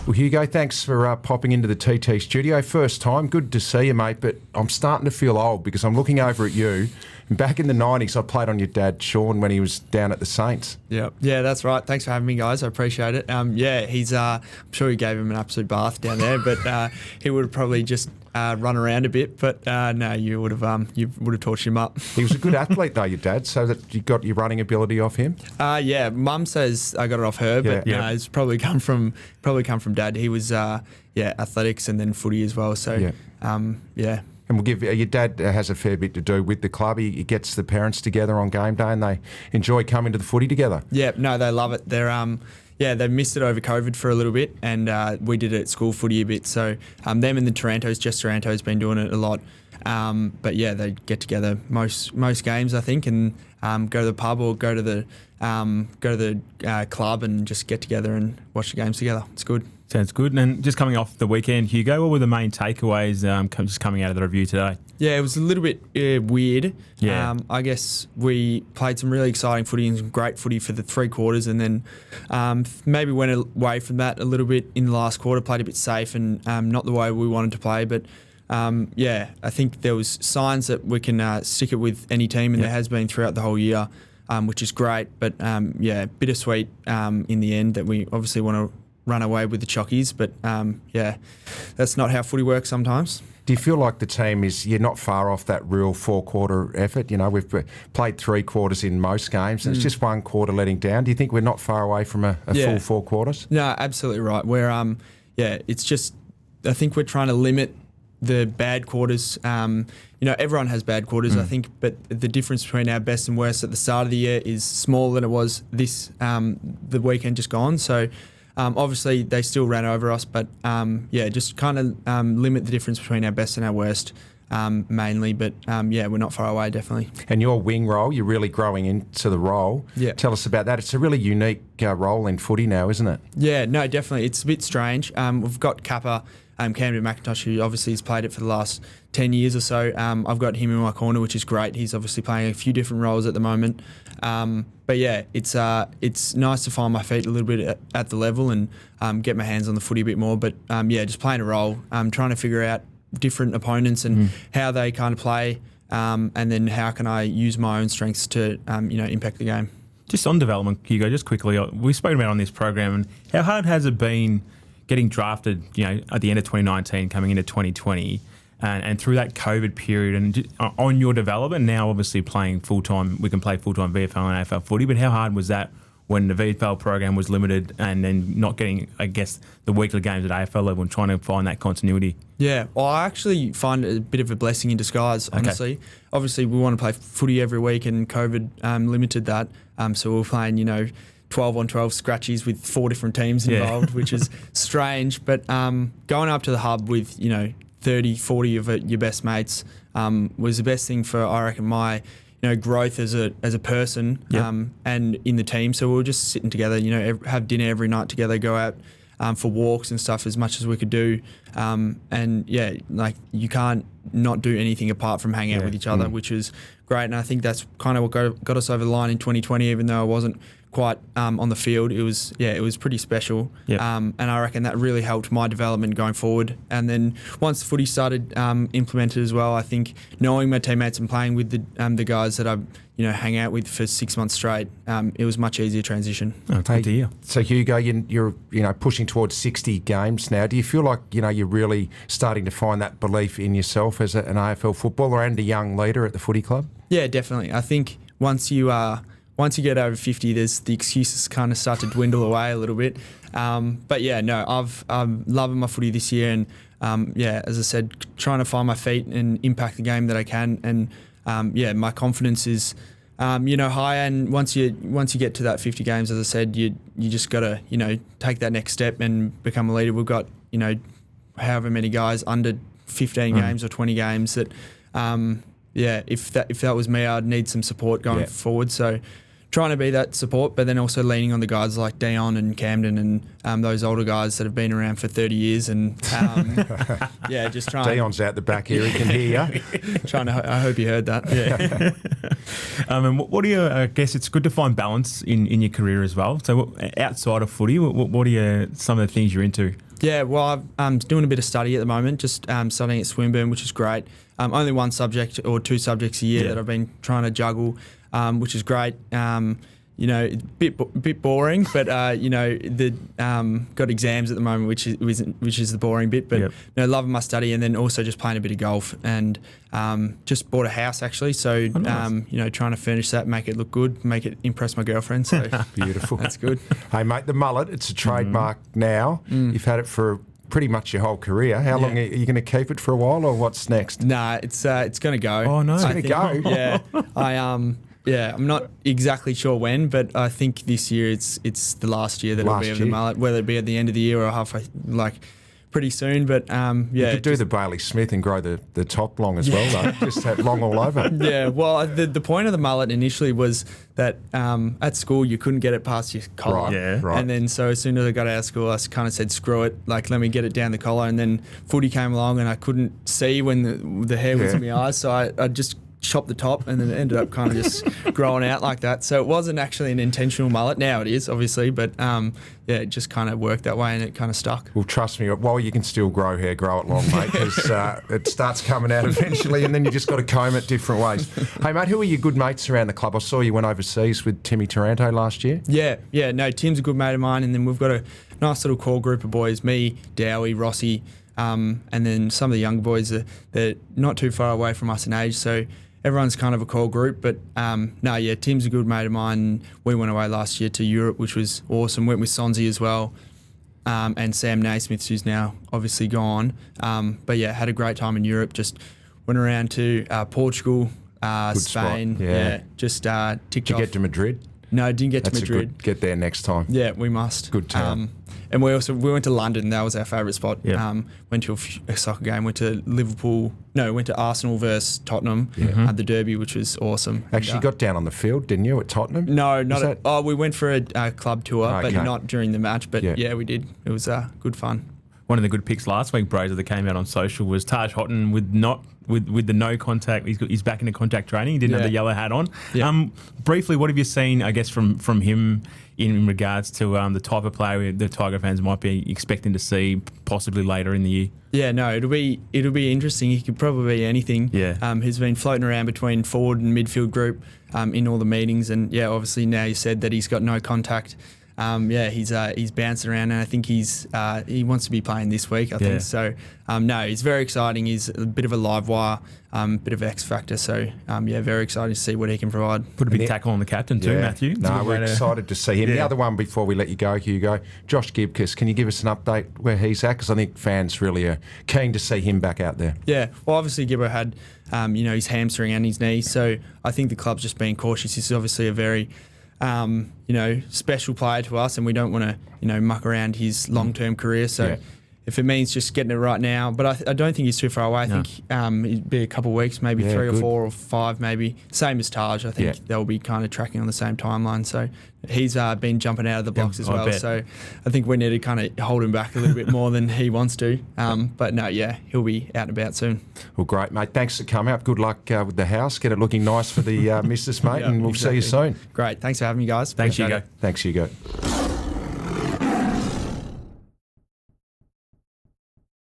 Well, Hugo, thanks for popping into the TT studio. First time, good to see you, mate, but I'm starting to feel old because I'm looking over at you. And back in the 90s, I played on your dad, Sean, when he was down at the Saints. Yeah, that's right. Thanks for having me, guys. I appreciate it. He's. I'm sure you gave him an absolute bath down there, but he would have probably just run around a bit. But no, you would have torched him up. He was a good athlete, though, your dad, so that you got your running ability off him. Yeah, Mum says I got it off her, but it's probably come from Dad. He was athletics and then footy as well. So And we'll give your dad has a fair bit to do with the club. He gets the parents together on game day, and they enjoy coming to the footy together. Yeah, no, they love it. They're they missed it over COVID for a little bit, and we did it at school footy a bit. So them and the Tarantos, Jess Taranto's been doing it a lot. But yeah, they get together most games, I think, and go to the pub or go to the club and just get together and watch the games together. It's good. Sounds good. And just coming off the weekend, Hugo, what were the main takeaways just coming out of the review today? Yeah, it was a little bit weird. Yeah. I guess we played some really exciting footy and some great footy for the 3 quarters, and then maybe went away from that a little bit in the last quarter, played a bit safe and not the way we wanted to play. But I think there was signs that we can stick it with any team, and there has been throughout the whole year, which is great. But bittersweet in the end that we obviously want to run away with the Chockies, but that's not how footy works sometimes. Do you feel like the team you're not far off that real 4-quarter effort? You know, we've played 3 quarters in most games, and it's just 1 quarter letting down. Do you think we're not far away from a full 4 quarters? No, absolutely right. We're it's just, I think we're trying to limit the bad quarters. Everyone has bad quarters, I think, but the difference between our best and worst at the start of the year is smaller than it was the weekend just gone. So obviously they still ran over us, but just kind of limit the difference between our best and our worst mainly. But we're not far away, definitely. And your wing role, you're really growing into the role. Yeah. Tell us about that. It's a really unique role in footy now, isn't it? Yeah, no, definitely. It's a bit strange. We've got Kappa, Camden McIntosh, who obviously has played it for the last 10 years or so. I've got him in my corner, which is great. He's obviously playing a few different roles at the moment. But yeah, it's nice to find my feet a little bit at the level and get my hands on the footy a bit more. But just playing a role, trying to figure out different opponents and how they kind of play, and then how can I use my own strengths to impact the game. Just on development, Hugo, just quickly, we've spoken about on this program, and how hard has it been getting drafted, at the end of 2019, coming into 2020, and through that COVID period, and on your development, now obviously playing full-time, we can play full-time VFL and AFL footy, but how hard was that when the VFL program was limited and then not getting, I guess, the weekly games at AFL level and trying to find that continuity? Yeah, well, I actually find it a bit of a blessing in disguise, honestly. Okay. Obviously, we want to play footy every week, and COVID limited that, so we were playing, 12-on-12 scratchies with 4 different teams involved, which is strange. But going up to the hub with, 30, 40 of your best mates was the best thing for, I reckon, my growth as a person and in the team. So we were just sitting together, have dinner every night together, go out for walks and stuff as much as we could do. You can't not do anything apart from hang out with each other, which is great. And I think that's kind of what got us over the line in 2020, even though I wasn't quite on the field. It was pretty special. Yep. And I reckon that really helped my development going forward. And then once the footy started implemented as well, I think knowing my teammates and playing with the guys that I hang out with for 6 months straight, it was much easier transition. Oh, good to hear. So Hugo, you're pushing towards 60 games now. Do you feel like you're really starting to find that belief in yourself as an AFL footballer and a young leader at the footy club? Yeah, definitely. I think once you get over 50, the excuses kind of start to dwindle away a little bit. But yeah, no, I'm loving my footy this year, and as I said, trying to find my feet and impact the game that I can. And my confidence is high. And once you get to that 50 games, as I said, you just got to take that next step and become a leader. We've got however many guys under 15 games or 20 games that if that was me, I'd need some support going forward. So trying to be that support, but then also leaning on the guys like Dion and Camden and those older guys that have been around for 30 years. And just trying. Dion's out the back here; he can hear you. I hope you heard that. Yeah. And what do you? I guess it's good to find balance in your career as well. So outside of footy, what are some of the things you're into? Yeah, well, I'm doing a bit of study at the moment, just studying at Swinburne, which is great. Only one subject or two subjects a year that I've been trying to juggle, which is great. A bit boring, but got exams at the moment, which is the boring bit. But loving my study, and then also just playing a bit of golf, and just bought a house actually. So trying to furnish that, make it look good, impress my girlfriend. So beautiful. That's good. Hey mate, the mullet, it's a trademark now. You've had it for pretty much your whole career. How long are you going to keep it for a while, or what's next? Nah, it's going to go. Oh no, it's going to go. Yeah, I'm not exactly sure when, but I think this year it's the last year that it'll be of the mullet, whether it be at the end of the year or halfway, pretty soon. But you could do the Bailey Smith and grow the top long as well, though. Just have long all over. Yeah, well, the point of the mullet initially was that at school you couldn't get it past your collar. Right. And then so as soon as I got out of school, I kind of said, screw it, let me get it down the collar. And then footy came along and I couldn't see when the hair was in my eyes, so I just chopped the top, and then it ended up kind of just growing out like that. So it wasn't actually an intentional mullet. Now it is, obviously, but it just kind of worked that way, and it kind of stuck. Well, trust me, while you can still grow hair, grow it long, mate, because it starts coming out eventually, and then you just got to comb it different ways. Hey, mate, who are your good mates around the club? I saw you went overseas with Timmy Taranto last year. Yeah, no, Tim's a good mate of mine, and then we've got a nice little core group of boys, me, Dowie, Rossi, and then some of the younger boys they're not too far away from us in age, so everyone's kind of a core group. But Tim's a good mate of mine. We went away last year to Europe, which was awesome. Went with Sonzi as well, and Sam Naismith, who's now obviously gone. Had a great time in Europe. Just went around to Portugal, Spain. Just ticked Did you off. get to Madrid? No, didn't get to Madrid. Get there next time. Yeah, we must. Good town. And we went to London. That was our favourite spot. Yeah. Went to a soccer game. Went to Arsenal versus Tottenham at the Derby, which was awesome. Actually, got down on the field, didn't you, at Tottenham? No, we went for a club tour, but not during the match. But we did. It was good fun. One of the good picks last week, Brazer, that came out on social was Taj Houghton with the no contact. He's back into contact training. He didn't have the yellow hat on. Yeah. Briefly, what have you seen, I guess, from him in regards to the type of player the Tiger fans might be expecting to see possibly later in the year? Yeah, no, it'll be interesting. He could probably be anything. Yeah. He's been floating around between forward and midfield group in all the meetings, and obviously now you said that he's got no contact. He's bouncing around, and I think he wants to be playing this week. I think so. He's very exciting. He's a bit of a live wire, bit of X factor. So very excited to see what he can provide. Put a big tackle on the captain too, Matthew. No, we're excited to see him. The other one before we let you go, Hugo, Josh Gibcus. Can you give us an update where he's at? Because I think fans really are keen to see him back out there. Yeah, well, obviously Gibbo had his hamstring and his knee, so I think the club's just being cautious. He's obviously a very special player to us, and we don't want to, muck around his long-term career. So if it means just getting it right now, but I don't think he's too far away. I think it'd be a couple of weeks, maybe 3 or 4 or 5, maybe. Same as Taj. I think they'll be kind of tracking on the same timeline. So he's been jumping out of the blocks as well. So I think we need to kind of hold him back a little bit more than he wants to. But no, he'll be out and about soon. Well, great, mate. Thanks for coming up. Good luck with the house. Get it looking nice for the missus, mate, and we'll see you soon. Great. Thanks for having me, guys. Thanks, Hugo. Thanks, Hugo.